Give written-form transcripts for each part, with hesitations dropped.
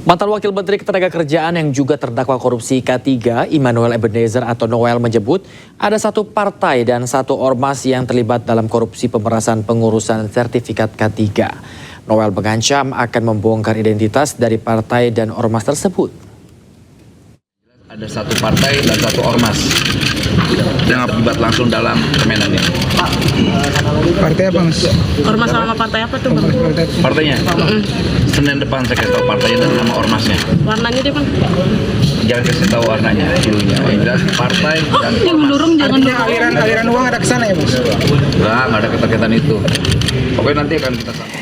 Mantan Wakil Menteri Ketenagakerjaan yang juga terdakwa korupsi K3, Immanuel Ebenezer atau Noel menyebut ada satu partai dan satu ormas yang terlibat dalam korupsi pemerasan pengurusan sertifikat K3. Noel mengancam akan membongkar identitas dari partai dan ormas tersebut. Ada satu partai dan satu ormas yang terlibat langsung dalam permainan ini. Partai apa, Mas? Ormas sama partai apa tuh, Bang? Partainya? Senin depan saya kasih tahu partainya dan nama ormasnya. Warnanya deh, Bang. Jangan kasih tahu warnanya, dulunya. Yang jelas partai dan ormas. Artinya aliran uang ada ke sana ya, Mas? Nggak ada keterkaitan itu. Pokoknya nanti akan kita sama.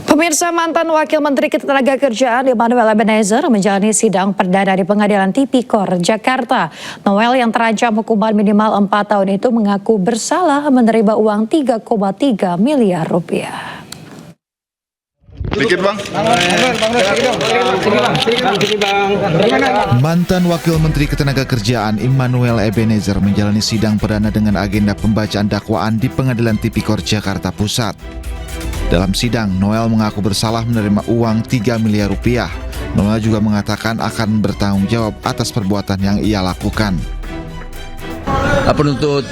Pemirsa, mantan Wakil Menteri Ketenagakerjaan Immanuel Ebenezer menjalani sidang perdana di Pengadilan Tipikor, Jakarta. Noel yang terancam hukuman minimal 4 tahun itu mengaku bersalah menerima uang 3,3 miliar rupiah. Dikit, Bang. Mantan Wakil Menteri Ketenagakerjaan Immanuel Ebenezer menjalani sidang perdana dengan agenda pembacaan dakwaan di Pengadilan Tipikor Jakarta Pusat. Dalam sidang, Noel mengaku bersalah menerima uang 3 miliar rupiah. Noel juga mengatakan akan bertanggung jawab atas perbuatan yang ia lakukan. Penuntut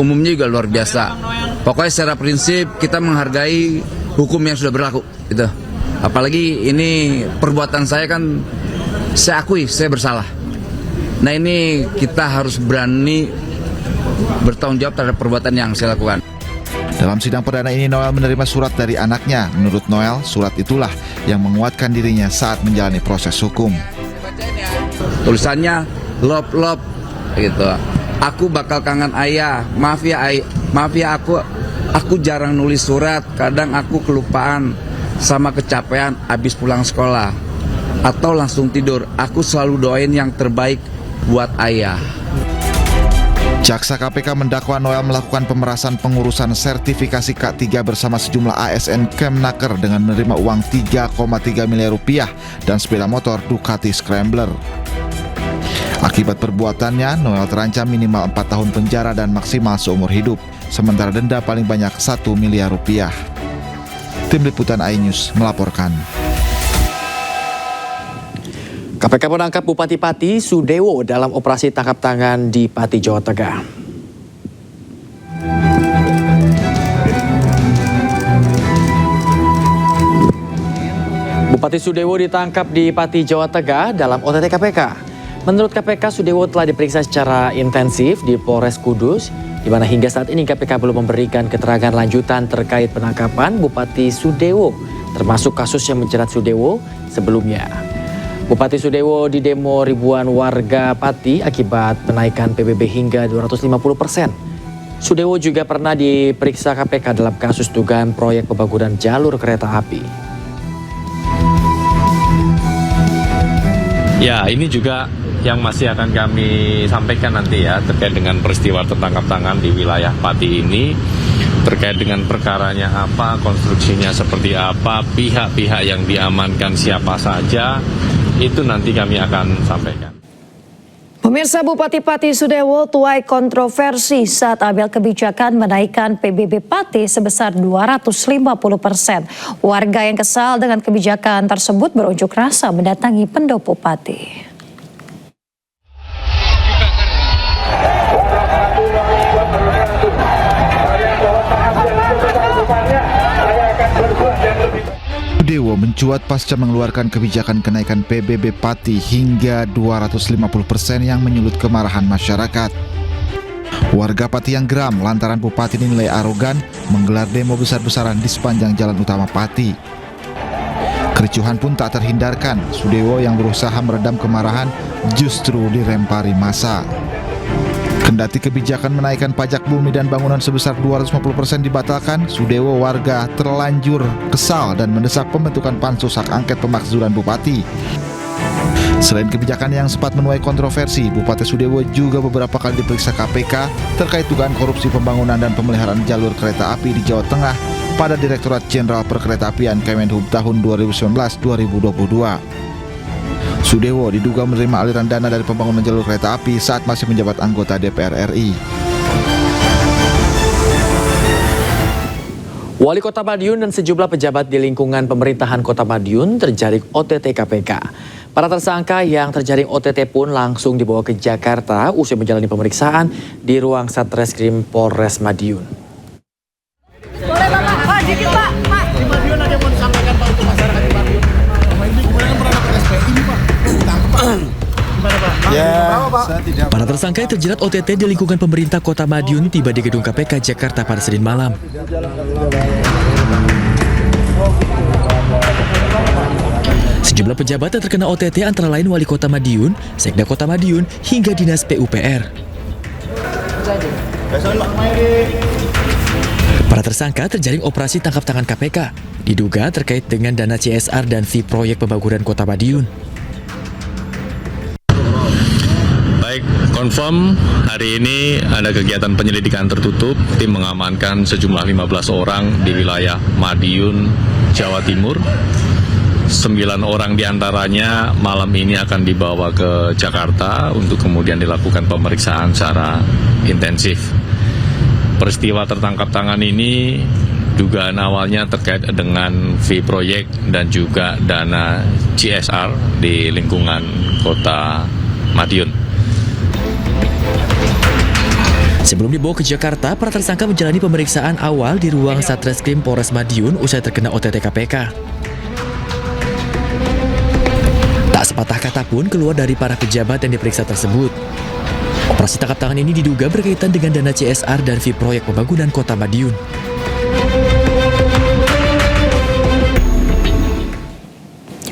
umumnya juga luar biasa. Pokoknya secara prinsip kita menghargai hukum yang sudah berlaku. Gitu. Apalagi ini perbuatan saya kan, saya akui saya bersalah. Nah ini kita harus berani bertanggung jawab terhadap perbuatan yang saya lakukan. Dalam sidang perdana ini, Noel menerima surat dari anaknya. Menurut Noel, surat itulah yang menguatkan dirinya saat menjalani proses hukum. Tulisannya lop gitu. Aku bakal kangen ayah. Maaf ya aku jarang nulis surat. Kadang aku kelupaan sama kecapean abis pulang sekolah atau langsung tidur. Aku selalu doain yang terbaik buat ayah. Jaksa KPK mendakwa Noel melakukan pemerasan pengurusan sertifikasi K3 bersama sejumlah ASN Kemnaker dengan menerima uang 3,3 miliar rupiah dan sepeda motor Ducati Scrambler. Akibat perbuatannya, Noel terancam minimal 4 tahun penjara dan maksimal seumur hidup, sementara denda paling banyak 1 miliar rupiah. Tim Liputan iNews melaporkan. KPK menangkap Bupati Pati Sudewo dalam operasi tangkap tangan di Pati, Jawa Tengah. Bupati Sudewo ditangkap di Pati, Jawa Tengah dalam OTT KPK. Menurut KPK, Sudewo telah diperiksa secara intensif di Polres Kudus, di mana hingga saat ini KPK belum memberikan keterangan lanjutan terkait penangkapan Bupati Sudewo, termasuk kasus yang menjerat Sudewo sebelumnya. Bupati Sudewo didemo ribuan warga Pati akibat penaikan PBB hingga 250%. Sudewo juga pernah diperiksa KPK dalam kasus dugaan proyek pembangunan jalur kereta api. Ya, ini juga yang masih akan kami sampaikan nanti ya, terkait dengan peristiwa tertangkap tangan di wilayah Pati ini, terkait dengan perkaranya apa, konstruksinya seperti apa, pihak-pihak yang diamankan siapa saja, itu nanti kami akan sampaikan. Pemirsa, Bupati Pati Sudewo tuai kontroversi saat ambil kebijakan menaikkan PBB Pati sebesar 250%. Warga yang kesal dengan kebijakan tersebut berunjuk rasa mendatangi pendopo Pati. Sudewo mencuat pasca mengeluarkan kebijakan kenaikan PBB Pati hingga 250% yang menyulut kemarahan masyarakat. Warga Pati yang geram lantaran Bupati dinilai arogan menggelar demo besar-besaran di sepanjang jalan utama Pati. Kericuhan pun tak terhindarkan. Sudewo yang berusaha meredam kemarahan justru dilempari massa. Kendati kebijakan menaikkan pajak bumi dan bangunan sebesar 250% dibatalkan, Sudewo warga terlanjur kesal dan mendesak pembentukan pansus hak angket pemakzulan Bupati. Selain kebijakan yang sempat menuai kontroversi, Bupati Sudewo juga beberapa kali diperiksa KPK terkait dugaan korupsi pembangunan dan pemeliharaan jalur kereta api di Jawa Tengah pada Direktorat Jenderal Perkeretaapian Kemenhub tahun 2019-2022. Sudewo diduga menerima aliran dana dari pembangunan jalur kereta api saat masih menjabat anggota DPR RI. Wali Kota Madiun dan sejumlah pejabat di lingkungan pemerintahan Kota Madiun terjaring OTT KPK. Para tersangka yang terjaring OTT pun langsung dibawa ke Jakarta usai menjalani pemeriksaan di ruang Satreskrim Polres Madiun. Boleh Bapak, Pak, dikit Pak, Pak. Di Madiun ada yang mau disampaikan Pak untuk masyarakat di Madiun. Ini kemudian pernah dapat SPI ini Pak. Gimana Pak? Ya, Para tersangka yang terjerat OTT di lingkungan pemerintah Kota Madiun tiba di gedung KPK Jakarta pada Senin malam. Sejumlah pejabat yang terkena OTT antara lain Wali Kota Madiun, Sekda Kota Madiun, hingga Dinas PUPR. Para tersangka terjaring operasi tangkap tangan KPK, diduga terkait dengan dana CSR dan fee proyek pembangunan Kota Madiun. Baik, confirm hari ini ada kegiatan penyelidikan tertutup. Tim mengamankan sejumlah 15 orang di wilayah Madiun, Jawa Timur. 9 orang diantaranya malam ini akan dibawa ke Jakarta untuk kemudian dilakukan pemeriksaan secara intensif. Peristiwa tertangkap tangan ini dugaan awalnya terkait dengan fee proyek dan juga dana CSR di lingkungan Kota Madiun. Sebelum dibawa ke Jakarta, para tersangka menjalani pemeriksaan awal di ruang Satreskrim Polres Madiun usai terkena OTT KPK. Tak sepatah kata pun keluar dari para pejabat yang diperiksa tersebut. Operasi tangkap tangan ini diduga berkaitan dengan dana CSR dan fee proyek pembangunan Kota Madiun.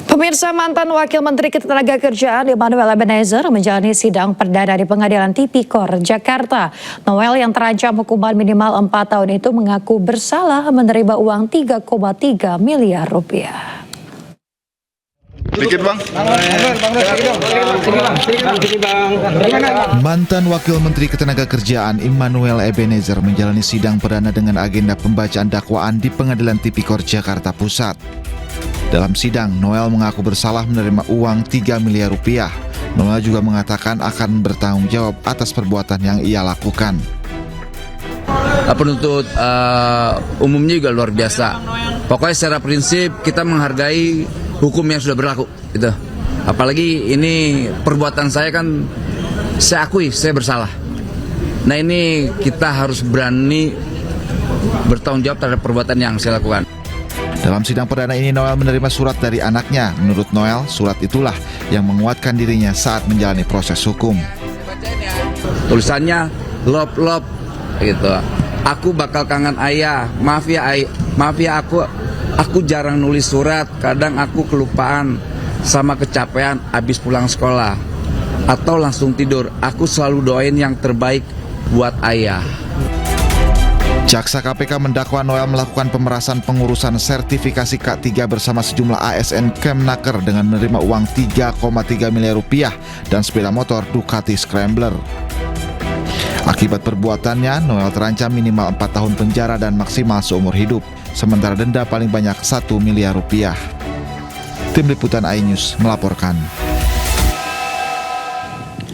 Pemirsa, mantan Wakil Menteri Ketenagakerjaan Immanuel Ebenezer menjalani sidang perdana di Pengadilan Tipikor, Jakarta. Noel yang terancam hukuman minimal 4 tahun itu mengaku bersalah menerima uang 3,3 miliar rupiah. Dikit bang. Mantan Wakil Menteri Ketenagakerjaan Immanuel Ebenezer menjalani sidang perdana dengan agenda pembacaan dakwaan di Pengadilan Tipikor Jakarta Pusat. Dalam sidang, Noel mengaku bersalah menerima uang 3 miliar rupiah. Noel juga mengatakan akan bertanggung jawab atas perbuatan yang ia lakukan. Penuntut umumnya juga luar biasa. Pokoknya secara prinsip kita menghargai hukum yang sudah berlaku, gitu. Apalagi ini perbuatan saya kan, saya akui saya bersalah. Nah ini kita harus berani bertanggung jawab terhadap perbuatan yang saya lakukan. Dalam sidang perdana ini, Noel menerima surat dari anaknya. Menurut Noel, surat itulah yang menguatkan dirinya saat menjalani proses hukum. Tulisannya lop gitu. Aku bakal kangen ayah. Maaf ya aku jarang nulis surat. Kadang aku kelupaan sama kecapean abis pulang sekolah atau langsung tidur. Aku selalu doain yang terbaik buat ayah. Jaksa KPK mendakwa Noel melakukan pemerasan pengurusan sertifikasi K3 bersama sejumlah ASN Kemnaker dengan menerima uang 3,3 miliar rupiah dan sepeda motor Ducati Scrambler. Akibat perbuatannya, Noel terancam minimal 4 tahun penjara dan maksimal seumur hidup, sementara denda paling banyak 1 miliar rupiah. Tim Liputan iNews melaporkan.